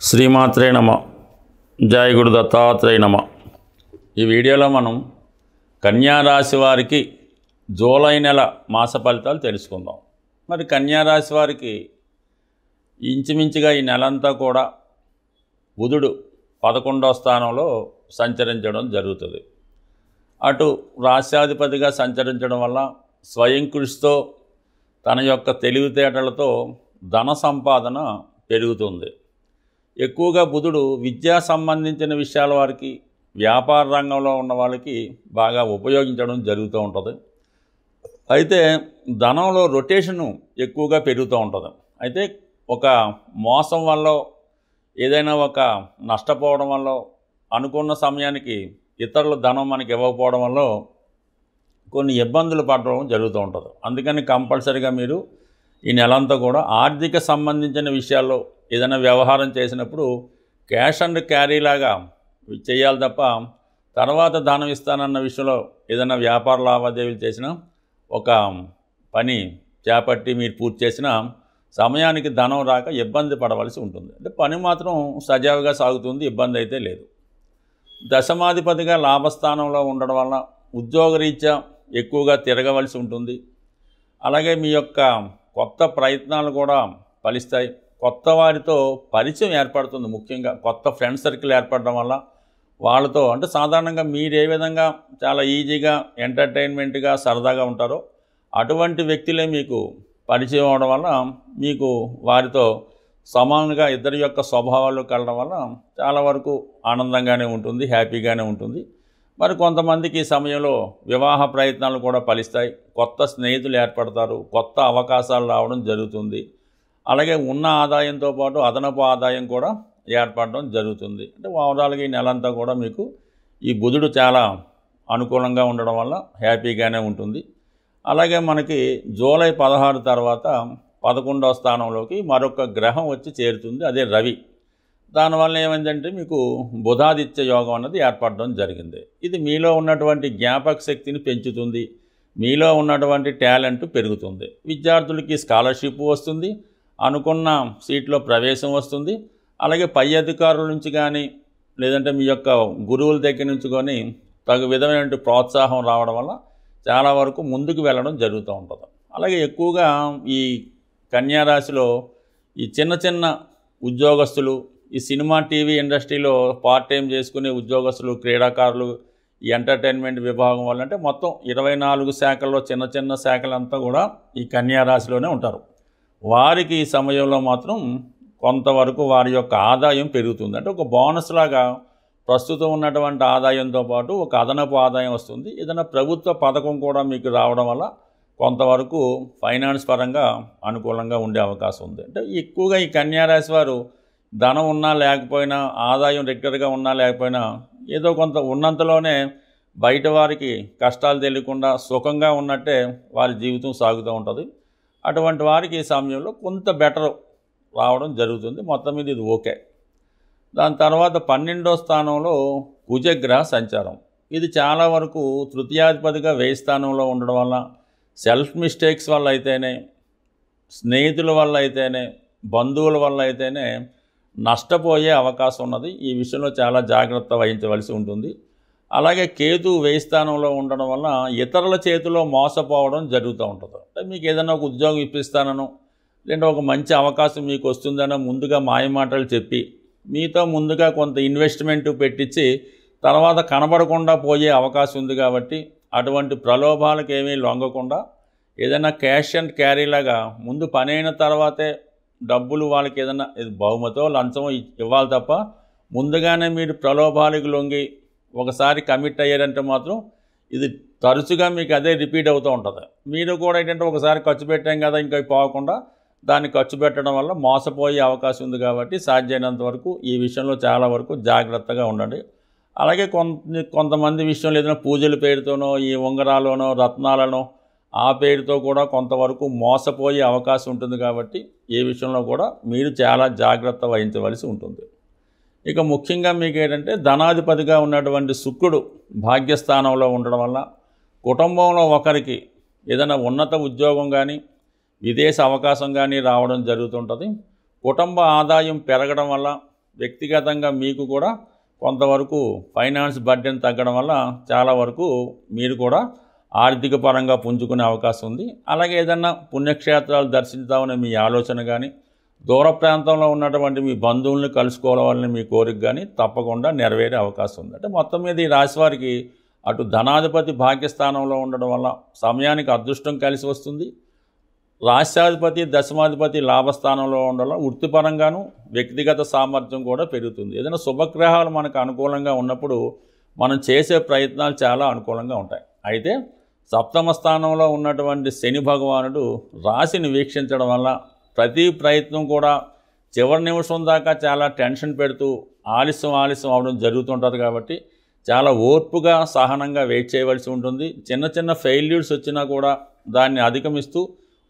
శ్రీమాత్రే నమ. జయ గురు దత్తాత్రేయ నమ. ఈ వీడియోలో మనం కన్యా రాశి వారికి జూలై నెల మాస ఫలితాలు తెలుసుకుందాం. మరి కన్యా రాశి వారికి ఇంచుమించుగా ఈ నెలంతా కూడా బుధుడు 11వ స్థానంలో సంచరించడం జరుగుతుంది. అటు రాశ్యాధిపతిగా సంచరించడం వల్ల స్వయం కృషితో తన యొక్క తెలివితేటలతో ధన సంపాదన పెరుగుతుంది. ఎక్కువగా బుధుడు విద్యా సంబంధించిన విషయాల వారికి, వ్యాపార రంగంలో ఉన్న వాళ్ళకి బాగా ఉపయోగించడం జరుగుతూ ఉంటుంది. అయితే ధనంలో రొటేషను ఎక్కువగా పెరుగుతూ ఉంటుంది. అయితే ఒక మోసం వల్ల, ఏదైనా ఒక నష్టపోవడం వల్ల, అనుకున్న సమయానికి ఇతరుల ధనం మనకి ఇవ్వకపోవడం వల్ల కొన్ని ఇబ్బందులు పడడం జరుగుతూ ఉంటుంది. అందుకని కంపల్సరీగా మీరు ఈ నెలంతా కూడా ఆర్థిక సంబంధించిన విషయాల్లో ఏదైనా వ్యవహారం చేసినప్పుడు క్యాష్ అండ్ క్యారీ లాగా చేయాలి తప్ప, తర్వాత ధనం ఇస్తానన్న విషయంలో ఏదైనా వ్యాపార లావాదేవీలు చేసినా, ఒక పని చేపట్టి మీరు పూర్తి చేసిన సమయానికి ధనం రాక ఇబ్బంది పడవలసి ఉంటుంది. అంటే పని మాత్రం సజావుగా సాగుతుంది, ఇబ్బంది అయితే లేదు. దశమాధిపతిగా లాభస్థానంలో ఉండడం వల్ల ఉద్యోగరీత్యా ఎక్కువగా తిరగవలసి ఉంటుంది. అలాగే మీ యొక్క కొత్త ప్రయత్నాలు కూడా ఫలిస్తాయి. కొత్త వారితో పరిచయం ఏర్పడుతుంది. ముఖ్యంగా కొత్త ఫ్రెండ్ సర్కిల్ ఏర్పడడం వల్ల వాళ్ళతో, అంటే సాధారణంగా మీరు ఏ విధంగా చాలా ఈజీగా ఎంటర్టైన్మెంట్గా సరదాగా ఉంటారో అటువంటి వ్యక్తులే మీకు పరిచయం అవడం వల్ల మీకు వారితో సమానంగా ఇద్దరి యొక్క స్వభావాలు కలడం వల్ల చాలా వరకు ఆనందంగానే ఉంటుంది, హ్యాపీగానే ఉంటుంది. మరి కొంతమందికి ఈ సమయంలో వివాహ ప్రయత్నాలు కూడా ఫలిస్తాయి. కొత్త స్నేహితులు ఏర్పడతారు, కొత్త అవకాశాలు రావడం జరుగుతుంది. అలాగే ఉన్న ఆదాయంతో పాటు అదనపు ఆదాయం కూడా ఏర్పడడం జరుగుతుంది. అంటే ఓవరాల్గా ఈ నెలంతా కూడా మీకు ఈ బుధుడు చాలా అనుకూలంగా ఉండడం వల్ల హ్యాపీగానే ఉంటుంది. అలాగే మనకి జూలై 16 తర్వాత 11వ స్థానంలోకి మరొక గ్రహం వచ్చి చేరుతుంది, అదే రవి. దానివల్ల ఏమైందంటే మీకు బుధాదిత్య యోగం అన్నది ఏర్పడడం జరిగింది. ఇది మీలో ఉన్నటువంటి జ్ఞాపక శక్తిని పెంచుతుంది, మీలో ఉన్నటువంటి టాలెంట్ పెరుగుతుంది. విద్యార్థులకి స్కాలర్షిప్ వస్తుంది, అనుకున్న సీట్లో ప్రవేశం వస్తుంది. అలాగే పై అధికారుల నుంచి కానీ, లేదంటే మీ యొక్క గురువుల దగ్గర నుంచి కానీ తగు విధమైన ప్రోత్సాహం రావడం వల్ల చాలా వరకు ముందుకు వెళ్ళడం జరుగుతూ ఉంటుంది. అలాగే ఎక్కువగా ఈ కన్యా రాశిలో ఈ చిన్న చిన్న ఉద్యోగస్తులు, ఈ సినిమా టీవీ ఇండస్ట్రీలో పార్ట్ టైం చేసుకునే ఉద్యోగస్తులు, క్రీడాకారులు, ఈ ఎంటర్టైన్మెంట్ విభాగం వల్ల, అంటే మొత్తం 24 శాఖల్లో చిన్న చిన్న శాఖలంతా కూడా ఈ కన్యా రాశిలోనే ఉంటారు. వారికి ఈ సమయంలో మాత్రం కొంతవరకు వారి యొక్క ఆదాయం పెరుగుతుంది. అంటే ఒక బోనస్ లాగా ప్రస్తుతం ఉన్నటువంటి ఆదాయంతో పాటు ఒక అదనపు ఆదాయం వస్తుంది. ఏదైనా ప్రభుత్వ పథకం కూడా మీకు రావడం వల్ల కొంతవరకు ఫైనాన్స్ పరంగా అనుకూలంగా ఉండే అవకాశం ఉంది. అంటే ఎక్కువగా ఈ కన్యా రాశి వారు ధనం ఉన్నా లేకపోయినా, ఆదాయం రెగ్యులర్గా ఉన్నా లేకపోయినా, ఏదో కొంత ఉన్నంతలోనే బయట వారికి కష్టాలు తెలియకుండా సుఖంగా ఉన్నట్టే వారి జీవితం సాగుతూ ఉంటుంది. అటువంటి వారికి ఈ సమయంలో కొంత బెటర్ రావడం జరుగుతుంది. మొత్తం మీద ఇది ఓకే. దాని తర్వాత 12వ స్థానంలో కుజగ్రహ సంచారం. ఇది చాలా వరకు తృతీయాధిపతిగా వ్యయ స్థానంలో ఉండడం వల్ల సెల్ఫ్ మిస్టేక్స్ వల్ల అయితేనే, స్నేహితుల వల్ల అయితేనే, బంధువుల వల్ల అయితేనే నష్టపోయే అవకాశం ఉన్నది. ఈ విషయంలో చాలా జాగ్రత్త వహించవలసి ఉంటుంది. అలాగే కేతు వ్యయ స్థానంలో ఉండడం వల్ల ఇతరుల చేతిలో మోసపోవడం జరుగుతూ ఉంటుంది. అంటే మీకు ఏదైనా ఒక ఉద్యోగం ఇప్పిస్తానో, లేదంటే ఒక మంచి అవకాశం మీకు వస్తుందనో ముందుగా మాయమాటలు చెప్పి మీతో ముందుగా కొంత ఇన్వెస్ట్మెంట్ పెట్టించి తర్వాత కనబడకుండా పోయే అవకాశం ఉంది. కాబట్టి అటువంటి ప్రలోభాలకు ఏమీ లొంగకుండా ఏదైనా క్యాష్ అండ్ క్యారీ లాగా ముందు పని అయిన తర్వాతే డబ్బులు వాళ్ళకి ఏదైనా బహుమతో లంచమో ఇవ్వాలి తప్ప, ముందుగానే మీరు ప్రలోభాలకు లొంగి ఒకసారి కమిట్ అయ్యారంటే మాత్రం ఇది తరచుగా మీకు అదే రిపీట్ అవుతూ ఉంటుంది. మీరు కూడా ఏంటంటే ఒకసారి ఖర్చు పెట్టాం కదా ఇంకా పోకుండా దాన్ని ఖర్చు పెట్టడం వల్ల మోసపోయే అవకాశం ఉంది. కాబట్టి సాధ్యమైనంత వరకు ఈ విషయంలో చాలా వరకు జాగ్రత్తగా ఉండండి. అలాగే కొంతమంది విషయంలో ఏదైనా పూజల పేరుతోనో, ఈ ఉంగరాలోనో, రత్నాలనో ఆ పేరుతో కూడా కొంతవరకు మోసపోయే అవకాశం ఉంటుంది. కాబట్టి ఈ విషయంలో కూడా మీరు చాలా జాగ్రత్త వహించవలసి ఉంటుంది. ఇక ముఖ్యంగా మీకు ఏంటంటే ధనాధిపతిగా ఉన్నటువంటి శుక్రుడు భాగ్యస్థానంలో ఉండడం వల్ల కుటుంబంలో ఒకరికి ఏదైనా ఉన్నత ఉద్యోగం కానీ, విదేశ అవకాశం కానీ రావడం జరుగుతుంటుంది. కుటుంబ ఆదాయం పెరగడం వల్ల వ్యక్తిగతంగా మీకు కూడా కొంతవరకు ఫైనాన్స్ బర్డెన్ తగ్గడం వల్ల చాలా వరకు మీరు కూడా ఆర్థిక పరంగా పుంజుకునే అవకాశం ఉంది. అలాగే ఏదన్నా పుణ్యక్షేత్రాలు దర్శించామని మీ ఆలోచన కానీ, దూర ప్రాంతంలో ఉన్నటువంటి మీ బంధువుల్ని కలుసుకోవాలని మీ కోరిక కానీ తప్పకుండా నెరవేరే అవకాశం ఉంది. అంటే మొత్తం మీద ఈ రాశి వారికి అటు ధనాధిపతి భాగ్యస్థానంలో ఉండడం వల్ల సమయానికి అదృష్టం కలిసి వస్తుంది. రాష్ట్రాధిపతి దశమాధిపతి లాభస్థానంలో ఉండడం వృత్తిపరంగాను వ్యక్తిగత సామర్థ్యం కూడా పెరుగుతుంది. ఏదైనా శుభగ్రహాలు మనకు అనుకూలంగా ఉన్నప్పుడు మనం చేసే ప్రయత్నాలు చాలా అనుకూలంగా ఉంటాయి. అయితే సప్తమ స్థానంలో ఉన్నటువంటి శని భగవానుడు రాశిని వీక్షించడం వల్ల ప్రతి ప్రయత్నం కూడా చివరి నిమిషం దాకా చాలా టెన్షన్ పెడుతూ ఆలస్యం అవడం జరుగుతుంటుంది. కాబట్టి చాలా ఓర్పుగా సహనంగా వెయిట్ చేయవలసి ఉంటుంది. చిన్న చిన్న ఫెయిల్యూర్స్ వచ్చినా కూడా దాన్ని అధిగమిస్తూ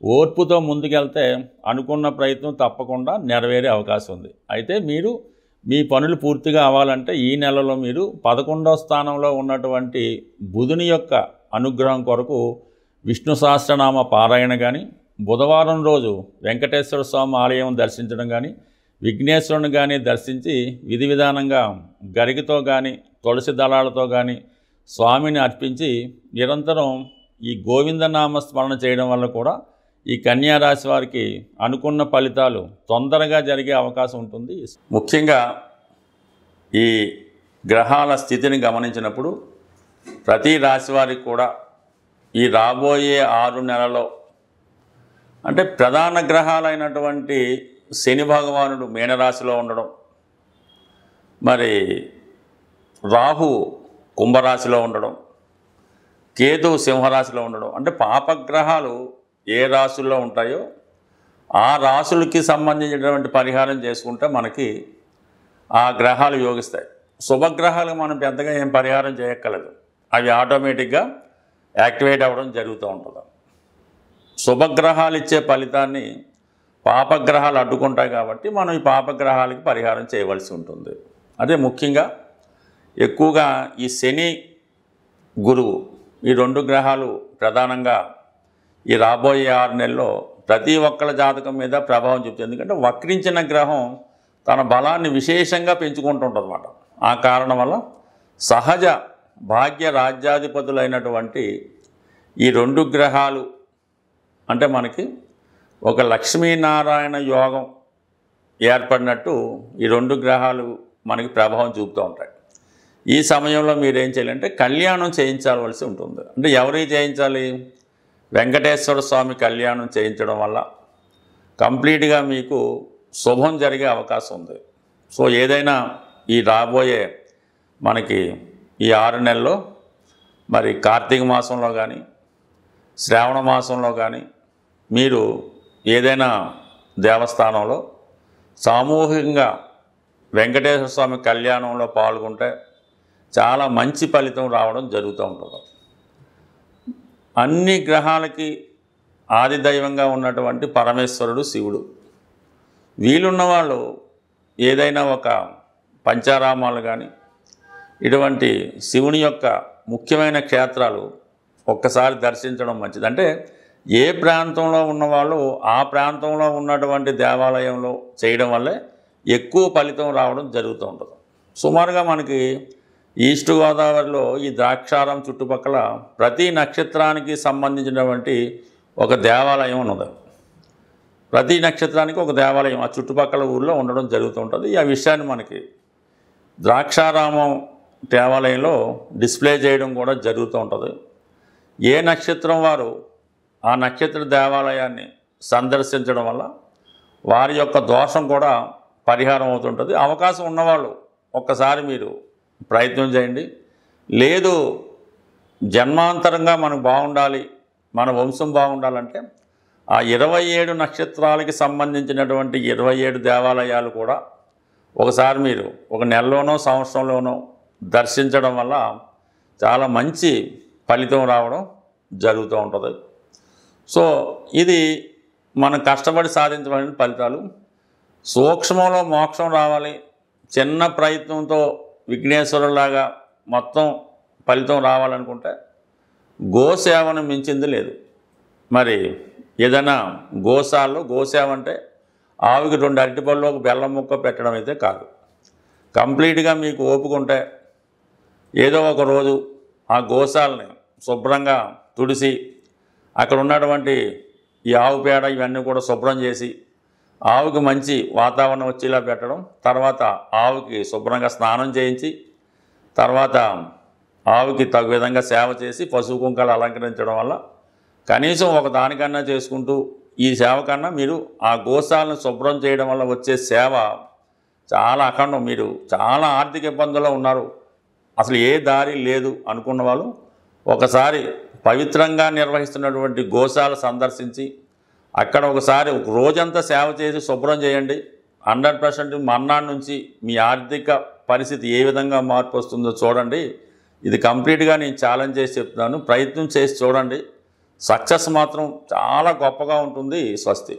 ఓర్పుతో ముందుకెళ్తే అనుకున్న ప్రయత్నం తప్పకుండా నెరవేరే అవకాశం ఉంది. అయితే మీరు మీ పనులు పూర్తిగా అవ్వాలంటే ఈ నెలలో మీరు 11వ స్థానంలో ఉన్నటువంటి బుధుని యొక్క అనుగ్రహం కొరకు విష్ణు సహస్రనామ పారాయణ కానీ, బుధవారం రోజు వెంకటేశ్వర స్వామి ఆలయం దర్శించడం కానీ, విఘ్నేశ్వరుని కానీ దర్శించి విధి విధానంగా గరికతో కానీ తులసి దళాలతో కానీ స్వామిని అర్పించి నిరంతరం ఈ గోవిందనామ స్మరణ చేయడం వల్ల కూడా ఈ కన్యా రాశి వారికి అనుకున్న ఫలితాలు తొందరగా జరిగే అవకాశం ఉంటుంది. ముఖ్యంగా ఈ గ్రహాల స్థితిని గమనించినప్పుడు ప్రతి రాశి వారికి కూడా ఈ రాబోయే 6 నెలల్లో అంటే ప్రధాన గ్రహాలైనటువంటి శని భగవానుడు మీనరాశిలో ఉండడం, మరి రాహు కుంభరాశిలో ఉండడం, కేతు సింహరాశిలో ఉండడం, అంటే పాపగ్రహాలు ఏ రాశుల్లో ఉంటాయో ఆ రాశులకి సంబంధించినటువంటి పరిహారం చేసుకుంటే మనకి ఆ గ్రహాలు యోగిస్తాయి. శుభగ్రహాలు మనం పెద్దగా ఏం పరిహారం చేయక్కర్లేదు, అవి ఆటోమేటిక్గా యాక్టివేట్ అవ్వడం జరుగుతూ ఉంటుంది. శుభగ్రహాలు ఇచ్చే ఫలితాన్ని పాపగ్రహాలు అడ్డుకుంటాయి కాబట్టి మనం ఈ పాపగ్రహాలకి పరిహారం చేయవలసి ఉంటుంది. అదే ముఖ్యంగా ఎక్కువగా ఈ శని గురువు ఈ 2 గ్రహాలు ప్రధానంగా ఈ రాబోయే 6 నెలల్లో ప్రతి ఒక్కళ్ళ జాతకం మీద ప్రభావం చూపుతుంది. ఎందుకంటే వక్రించిన గ్రహం తన బలాన్ని విశేషంగా పెంచుకుంటుంటుంది అన్నమాట. ఆ కారణం వల్ల సహజ భాగ్య రాజ్యాధిపతులైనటువంటి ఈ 2 గ్రహాలు అంటే మనకి ఒక లక్ష్మీనారాయణ యోగం ఏర్పడినట్టు ఈ 2 గ్రహాలు మనకి ప్రభావం చూపుతూ ఉంటాయి. ఈ సమయంలో మీరు ఏం చేయాలంటే కళ్యాణం చేయించాల్సి ఉంటుంది. అంటే ఎవరికి చేయించాలి? వెంకటేశ్వర స్వామి కళ్యాణం చేయించడం వల్ల కంప్లీట్గా మీకు శుభం జరిగే అవకాశం ఉంది. సో ఏదైనా ఈ రాబోయే మనకి ఈ 6 నెలల్లో మరి కార్తీక మాసంలో కానీ శ్రావణ మాసంలో కానీ మీరు ఏదైనా దేవస్థానంలో సామూహికంగా వెంకటేశ్వర స్వామి కళ్యాణంలో పాల్గొంటే చాలా మంచి ఫలితం రావడం జరుగుతూ ఉంటుంది. అన్ని గ్రహాలకి ఆది దైవంగా ఉన్నటువంటి పరమేశ్వరుడు శివుడు. వీలున్న వాళ్ళు ఏదైనా ఒక పంచారామాలు కానీ ఇటువంటి శివుని యొక్క ముఖ్యమైన క్షేత్రాలు ఒక్కసారి దర్శించడం మంచిది. అంటే ఏ ప్రాంతంలో ఉన్నవాళ్ళు ఆ ప్రాంతంలో ఉన్నటువంటి దేవాలయంలో చేయడం వల్లే ఎక్కువ ఫలితం రావడం జరుగుతూ ఉంటుంది. సుమారుగా మనకి ఈస్ట్ గోదావరిలో ఈ ద్రాక్షారం చుట్టుపక్కల ప్రతి నక్షత్రానికి సంబంధించినటువంటి ఒక దేవాలయం ఉన్నది. ప్రతి నక్షత్రానికి ఒక దేవాలయం ఆ చుట్టుపక్కల ఊళ్ళో ఉండడం జరుగుతుంటుంది. ఆ విషయాన్ని మనకి ద్రాక్షారామం దేవాలయంలో డిస్ప్లే చేయడం కూడా జరుగుతూ ఉంటుంది. ఏ నక్షత్రం వారు ఆ నక్షత్ర దేవాలయాన్ని సందర్శించడం వల్ల వారి యొక్క దోషం కూడా పరిహారం అవుతుంటుంది. అవకాశం ఉన్నవాళ్ళు ఒక్కసారి మీరు ప్రయత్నం చేయండి. లేదు జన్మాంతరంగా మనకు బాగుండాలి, మన వంశం బాగుండాలంటే ఆ 27 నక్షత్రాలకి సంబంధించినటువంటి 27 దేవాలయాలు కూడా ఒకసారి మీరు ఒక నెలలోనో సంవత్సరంలోనో దర్శించడం వల్ల చాలా మంచి ఫలితం రావడం జరుగుతూ ఉంటుంది. సో ఇది మనం కష్టపడి సాధించబడిన ఫలితాలు. సూక్ష్మంలో మోక్షం రావాలి, చిన్న ప్రయత్నంతో విఘ్నేశ్వరులాగా మొత్తం ఫలితం రావాలనుకుంటే గోసేవను మించింది లేదు. మరి ఏదైనా గోసేవ అంటే ఆవుకి 2 అరటిపళ్ళు ఒక బెల్లం ముక్క పెట్టడం అయితే కాదు. కంప్లీట్గా మీకు ఓపిక ఉంటే ఏదో ఒక రోజు ఆ గోశాలని శుభ్రంగా తుడిసి అక్కడ ఉన్నటువంటి ఈ ఆవు పేడ ఇవన్నీ కూడా శుభ్రం చేసి ఆవుకి మంచి వాతావరణం వచ్చేలా పెట్టడం, తర్వాత ఆవుకి శుభ్రంగా స్నానం చేయించి, తర్వాత ఆవుకి తగు విధంగా సేవ చేసి పసుపు కుంకాలు అలంకరించడం వల్ల కనీసం ఒక దానికన్నా చేసుకుంటూ ఈ సేవ కన్నా మీరు ఆ గోశాలను శుభ్రం చేయడం వల్ల వచ్చే సేవ చాలా అఖండం. మీరు చాలా ఆర్థిక ఇబ్బందుల్లో ఉన్నారు, అసలు ఏ దారి లేదు అనుకున్న వాళ్ళు ఒకసారి పవిత్రంగా నిర్వహిస్తున్నటువంటి గోశాల సందర్శించి అక్కడ ఒకసారి ఒక రోజంతా సేవ చేసి శుభ్రం చేయండి. 100% మర్నాడు నుంచి మీ ఆర్థిక పరిస్థితి ఏ విధంగా మార్పు వస్తుందో చూడండి. ఇది కంప్లీట్గా నేను ఛాలెంజ్ చేసి చెప్తున్నాను. ప్రయత్నం చేసి చూడండి. సక్సెస్ మాత్రం చాలా గొప్పగా ఉంటుంది. స్వస్తి.